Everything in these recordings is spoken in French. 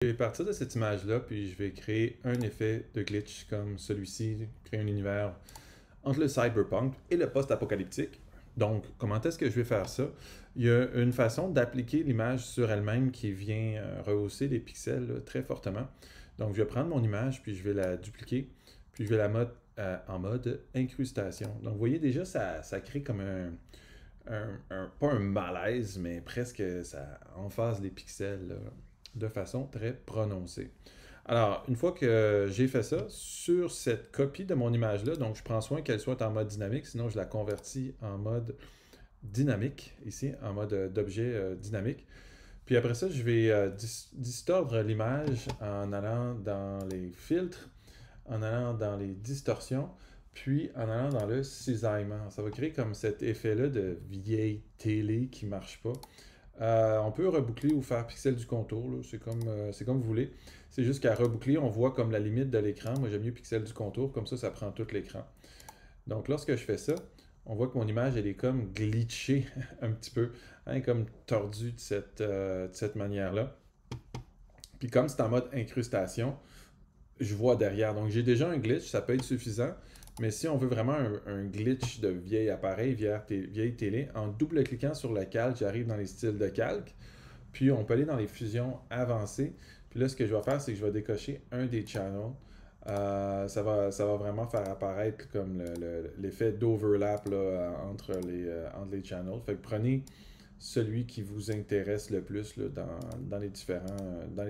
Je vais partir de cette image-là, puis je vais créer un effet de glitch comme celui-ci, créer un univers entre le cyberpunk et le post-apocalyptique. Donc, comment est-ce que je vais faire ça? Il y a une façon d'appliquer l'image sur elle-même qui vient rehausser les pixels là, très fortement. Donc, je vais prendre mon image, puis je vais la dupliquer, puis je vais la mettre en mode incrustation. Donc, vous voyez déjà, ça crée comme pas un malaise, mais presque ça emphase les pixels là, de façon très prononcée. Alors, une fois que j'ai fait ça, sur cette copie de mon image-là, donc je prends soin qu'elle soit en mode dynamique, sinon je la convertis en mode dynamique, ici, en mode d'objet dynamique. Puis après ça, je vais distordre l'image en allant dans les filtres, en allant dans les distorsions, puis en allant dans le cisaillement. Ça va créer comme cet effet-là de vieille télé qui marche pas. On peut reboucler ou faire pixel du contour, c'est comme vous voulez. C'est juste qu'à reboucler, on voit comme la limite de l'écran. Moi, j'aime mieux pixel du contour, comme ça prend tout l'écran. Donc, lorsque je fais ça, on voit que mon image, elle est comme glitchée un petit peu, hein, comme tordue de cette manière-là. Puis comme c'est en mode incrustation, je vois derrière. Donc, j'ai déjà un glitch, ça peut être suffisant. Mais si on veut vraiment un glitch de vieil appareil, vieille télé, en double-cliquant sur le calque, j'arrive dans les styles de calque. Puis on peut aller dans les fusions avancées. Puis là, ce que je vais faire, c'est que je vais décocher un des channels. Ça va vraiment faire apparaître comme l'effet d'overlap là, entre les channels. Fait que prenez celui qui vous intéresse le plus là, dans les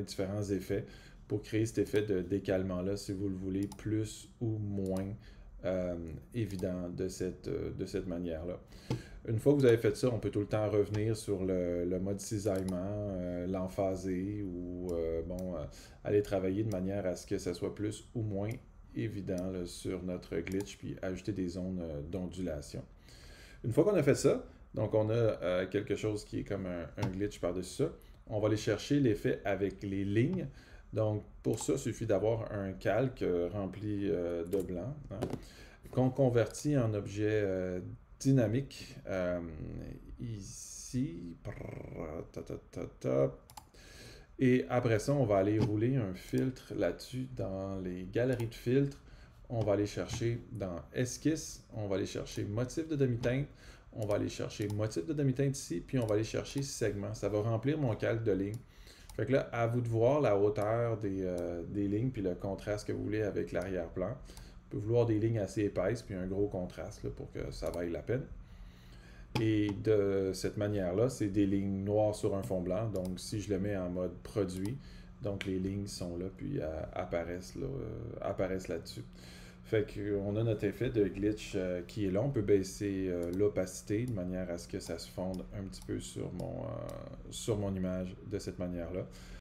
différents effets pour créer cet effet de décalement-là, si vous le voulez, plus ou moins évident de cette manière-là. Une fois que vous avez fait ça, on peut tout le temps revenir sur le mode cisaillement, l'emphaser ou aller travailler de manière à ce que ça soit plus ou moins évident là, sur notre glitch, puis ajouter des zones d'ondulation. Une fois qu'on a fait ça, donc on a quelque chose qui est comme un glitch par-dessus ça, on va aller chercher l'effet avec les lignes. Donc pour ça, il suffit d'avoir un calque rempli de blanc, hein, qu'on convertit en objet dynamique ici. Et après ça, on va aller rouler un filtre là-dessus dans les galeries de filtres. On va aller chercher dans esquisse, on va aller chercher motif de demi-teinte, on va aller chercher motif de demi-teinte ici, puis on va aller chercher segment. Ça va remplir mon calque de lignes. Fait que là, à vous de voir la hauteur des lignes, puis le contraste que vous voulez avec l'arrière-plan. Vous pouvez vouloir des lignes assez épaisses, puis un gros contraste là, pour que ça vaille la peine. Et de cette manière-là, c'est des lignes noires sur un fond blanc. Donc, si je le mets en mode produit, donc les lignes sont là, puis apparaissent là-dessus. Fait qu'on a notre effet de glitch qui est là. On peut baisser l'opacité de manière à ce que ça se fonde un petit peu sur mon image de cette manière-là.